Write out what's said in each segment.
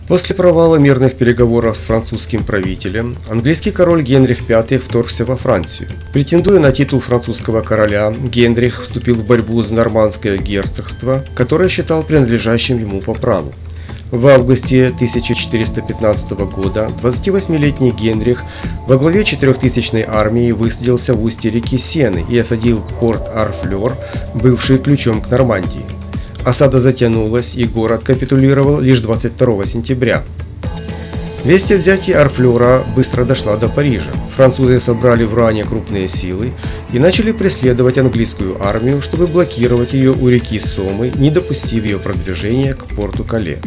После провала мирных переговоров с французским правителем, английский король Генрих V вторгся во Францию. Претендуя на титул французского короля, Генрих вступил в борьбу за нормандское герцогство, которое считал принадлежащим ему по праву. В августе 1415 года 28-летний Генрих во главе 4000-й армии высадился в устье реки Сены и осадил порт Арфлер, бывший ключом к Нормандии. Осада затянулась, и город капитулировал лишь 22 сентября. Весть о взятии Арфлера быстро дошла до Парижа. Французы собрали в Руане крупные силы и начали преследовать английскую армию, чтобы блокировать ее у реки Сомы, не допустив ее продвижения к порту Кале.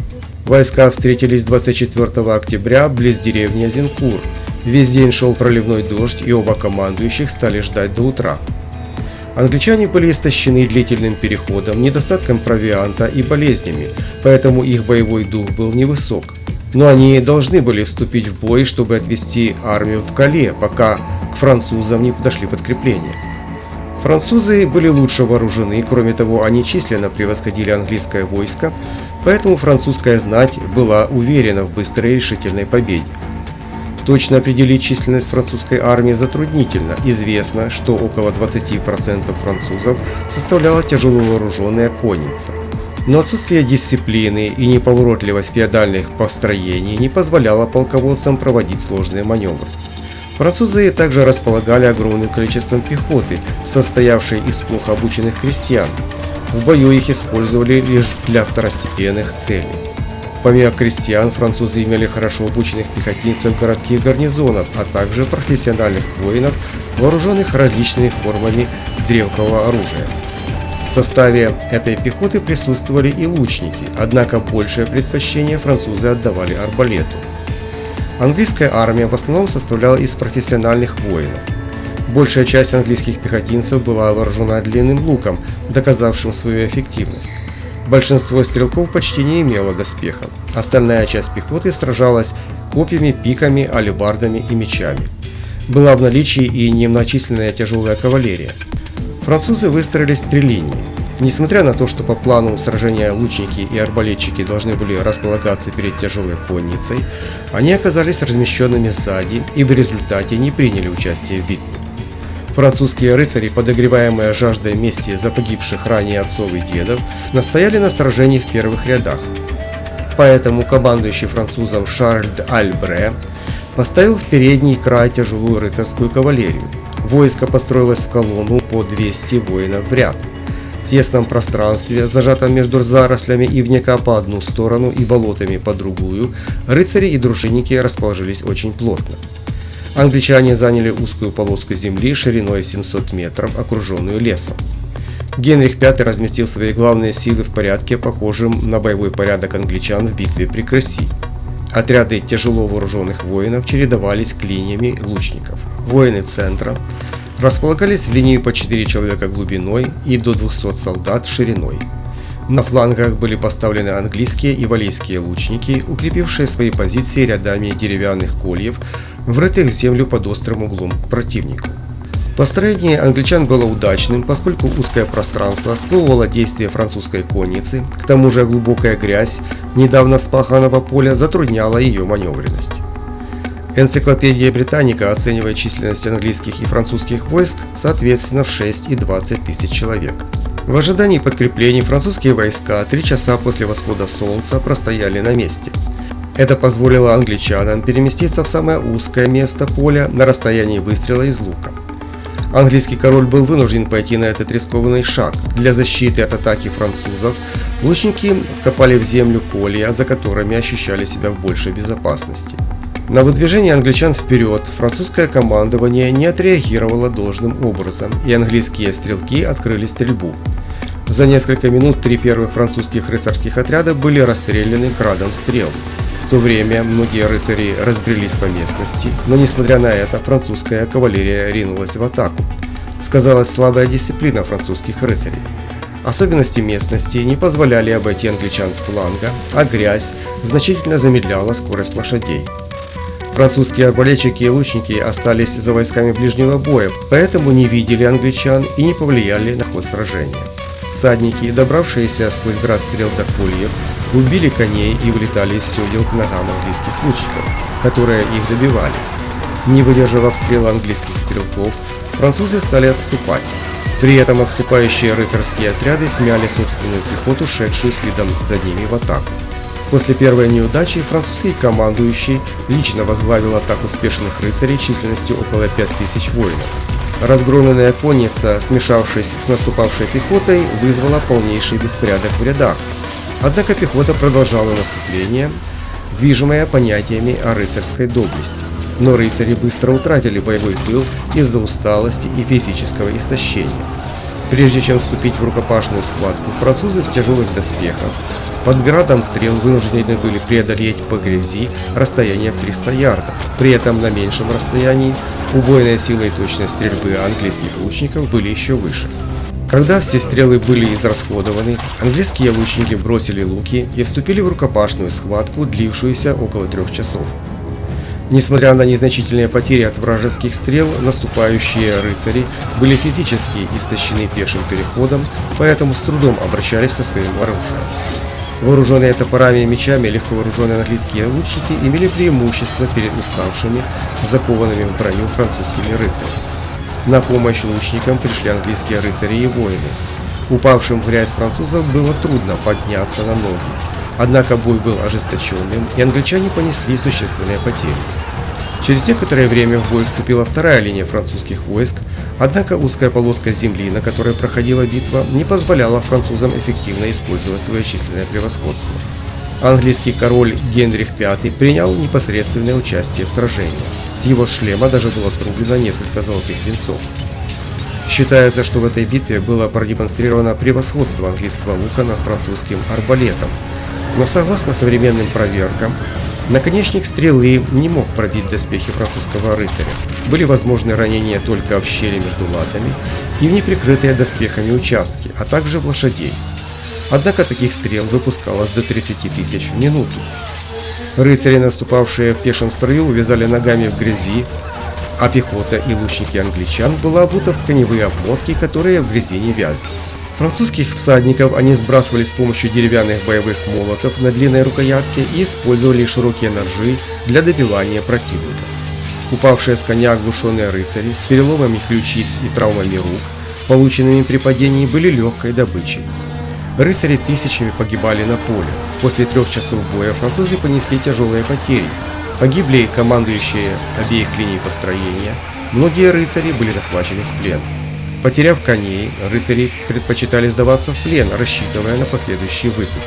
Войска встретились 24 октября близ деревни Азенкур. Весь день шел проливной дождь, и оба командующих стали ждать до утра. Англичане были истощены длительным переходом, недостатком провианта и болезнями, поэтому их боевой дух был невысок. Но они должны были вступить в бой, чтобы отвести армию в Кале, пока к французам не подошли подкрепления. Французы были лучше вооружены, кроме того, они численно превосходили английское войско, поэтому французская знать была уверена в быстрой и решительной победе. Точно определить численность французской армии затруднительно. Известно, что около 20% французов составляла тяжело вооруженная конница. Но отсутствие дисциплины и неповоротливость феодальных построений не позволяло полководцам проводить сложные маневры. Французы также располагали огромным количеством пехоты, состоявшей из плохо обученных крестьян. В бою их использовали лишь для второстепенных целей. Помимо крестьян, французы имели хорошо обученных пехотинцев городских гарнизонов, а также профессиональных воинов, вооруженных различными формами древкого оружия. В составе этой пехоты присутствовали и лучники, однако большее предпочтение французы отдавали арбалету. Английская армия в основном состояла из профессиональных воинов. Большая часть английских пехотинцев была вооружена длинным луком, доказавшим свою эффективность. Большинство стрелков почти не имело доспехов. Остальная часть пехоты сражалась копьями, пиками, алебардами и мечами. Была в наличии и немногочисленная тяжелая кавалерия. Французы выстроились в три линии. Несмотря на то, что по плану сражения лучники и арбалетчики должны были располагаться перед тяжелой конницей, они оказались размещенными сзади и в результате не приняли участие в битве. Французские рыцари, подогреваемые жаждой мести за погибших ранее отцов и дедов, настояли на сражении в первых рядах. Поэтому командующий французов Шарль д'Альбре поставил в передний край тяжелую рыцарскую кавалерию. Войско построилось в колонну по 200 воинов в ряд. В тесном пространстве, зажатом между зарослями ивняка по одну сторону и болотами по другую, рыцари и дружинники расположились очень плотно. Англичане заняли узкую полоску земли шириной 700 метров, окруженную лесом. Генрих V разместил свои главные силы в порядке, похожем на боевой порядок англичан в битве при Креси. Отряды тяжело вооруженных воинов чередовались клиньями лучников. Воины центра располагались в линию по 4 человека глубиной и до 200 солдат шириной. На флангах были поставлены английские и валлийские лучники, укрепившие свои позиции рядами деревянных кольев, врытых в землю под острым углом к противнику. Построение англичан было удачным, поскольку узкое пространство сковывало действия французской конницы, к тому же глубокая грязь недавно вспаханного поля затрудняла ее маневренность. Энциклопедия Британика оценивает численность английских и французских войск соответственно в 6 и 20 тысяч человек. В ожидании подкреплений французские войска 3 часа после восхода солнца простояли на месте. Это позволило англичанам переместиться в самое узкое место поля на расстоянии выстрела из лука. Английский король был вынужден пойти на этот рискованный шаг. Для защиты от атаки французов лучники вкопали в землю колья, за которыми ощущали себя в большей безопасности. На выдвижение англичан вперед французское командование не отреагировало должным образом, и английские стрелки открыли стрельбу. За несколько минут 3 первых французских рыцарских отряда были расстреляны градом стрел. В то время многие рыцари разбрелись по местности, но несмотря на это французская кавалерия ринулась в атаку. Сказалась слабая дисциплина французских рыцарей. Особенности местности не позволяли обойти англичан с фланга, а грязь значительно замедляла скорость лошадей. Французские арбалетчики и лучники остались за войсками ближнего боя, поэтому не видели англичан и не повлияли на ход сражения. Всадники, добравшиеся сквозь град стрел до кольев, убили коней и улетали из седел к ногам английских лучников, которые их добивали. Не выдержав обстрела английских стрелков, французы стали отступать. При этом отступающие рыцарские отряды смяли собственную пехоту, шедшую следом за ними в атаку. После первой неудачи французский командующий лично возглавил атаку спешенных рыцарей численностью около 5000 воинов. Разгромленная конница, смешавшись с наступавшей пехотой, вызвала полнейший беспорядок в рядах. Однако пехота продолжала наступление, движимая понятиями о рыцарской доблести. Но рыцари быстро утратили боевой пыл из-за усталости и физического истощения. Прежде чем вступить в рукопашную схватку, французы в тяжелых доспехах под градом стрел вынуждены были преодолеть по грязи расстояние в 300 ярдов. При этом на меньшем расстоянии убойная сила и точность стрельбы английских лучников были еще выше. Когда все стрелы были израсходованы, английские лучники бросили луки и вступили в рукопашную схватку, длившуюся около 3 часов. Несмотря на незначительные потери от вражеских стрел, наступающие рыцари были физически истощены пешим переходом, поэтому с трудом обращались со своим оружием. Вооруженные топорами и мечами легко вооруженные английские лучники имели преимущество перед уставшими, закованными в броню французскими рыцарями. На помощь лучникам пришли английские рыцари и воины. Упавшим в грязь французов было трудно подняться на ноги. Однако бой был ожесточенным, и англичане понесли существенные потери. Через некоторое время в бой вступила вторая линия французских войск, однако узкая полоска земли, на которой проходила битва, не позволяла французам эффективно использовать свое численное превосходство. Английский король Генрих V принял непосредственное участие в сражении. С его шлема даже было срублено несколько золотых венцов. Считается, что в этой битве было продемонстрировано превосходство английского лука над французским арбалетом. Но согласно современным проверкам, наконечник стрелы не мог пробить доспехи французского рыцаря. Были возможны ранения только в щели между латами и в неприкрытые доспехами участки, а также в лошадей. Однако таких стрел выпускалось до 30 000 в минуту. Рыцари, наступавшие в пешем строю, увязали ногами в грязи, а пехота и лучники англичан была обута в тканевые обмотки, которые в грязи не вязли. Французских всадников они сбрасывали с помощью деревянных боевых молотов на длинной рукоятке и использовали широкие ножи для добивания противника. Упавшие с коня оглушенные рыцари с переломами ключиц и травмами рук, полученными при падении, были легкой добычей. Рыцари тысячами погибали на поле. После 3 часов боя французы понесли тяжелые потери. Погибли командующие обеих линий построения, многие рыцари были захвачены в плен. Потеряв коней, рыцари предпочитали сдаваться в плен, рассчитывая на последующий выкуп.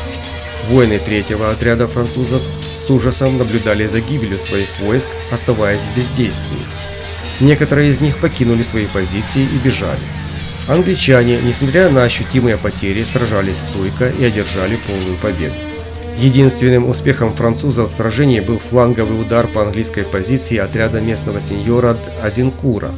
Воины 3-го отряда французов с ужасом наблюдали за гибелью своих войск, оставаясь в бездействии. Некоторые из них покинули свои позиции и бежали. Англичане, несмотря на ощутимые потери, сражались стойко и одержали полную победу. Единственным успехом французов в сражении был фланговый удар по английской позиции отряда местного сеньора Азинкура.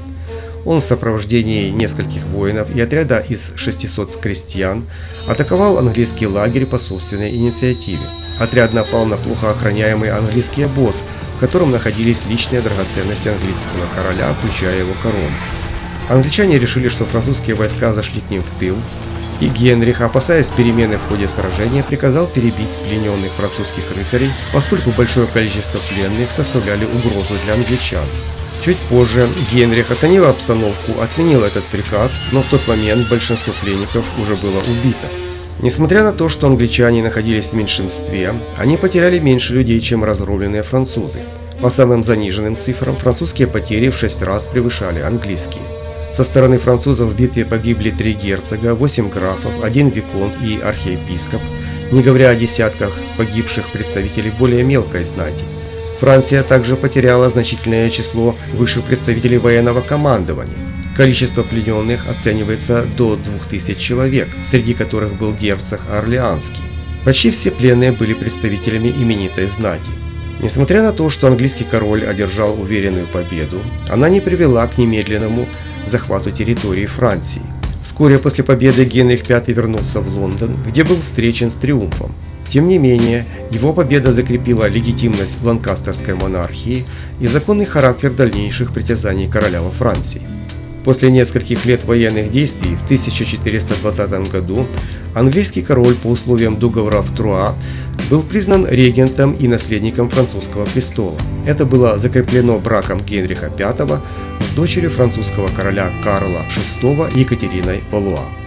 Он в сопровождении нескольких воинов и отряда из 600 крестьян атаковал английский лагерь по собственной инициативе. Отряд напал на плохо охраняемый английский обоз, в котором находились личные драгоценности английского короля, включая его корону. Англичане решили, что французские войска зашли к ним в тыл, и Генрих, опасаясь перемены в ходе сражения, приказал перебить плененных французских рыцарей, поскольку большое количество пленных составляли угрозу для англичан. Чуть позже Генрих, оценив обстановку, отменил этот приказ, но в тот момент большинство пленников уже было убито. Несмотря на то, что англичане находились в меньшинстве, они потеряли меньше людей, чем разгромленные французы. По самым заниженным цифрам, французские потери в 6 раз превышали английские. Со стороны французов в битве погибли 3 герцога, 8 графов, 1 виконт и архиепископ, не говоря о десятках погибших представителей более мелкой знати. Франция также потеряла значительное число высших представителей военного командования. Количество плененных оценивается до 2000 человек, среди которых был герцог Орлеанский. Почти все пленные были представителями именитой знати. Несмотря на то, что английский король одержал уверенную победу, она не привела к немедленному захвату территории Франции. Вскоре после победы Генрих V вернулся в Лондон, где был встречен с триумфом. Тем не менее, его победа закрепила легитимность ланкастерской монархии и законный характер дальнейших притязаний короля во Франции. После нескольких лет военных действий в 1420 году английский король по условиям договора в Труа был признан регентом и наследником французского престола. Это было закреплено браком Генриха V с дочерью французского короля Карла VI Екатериной Валуа.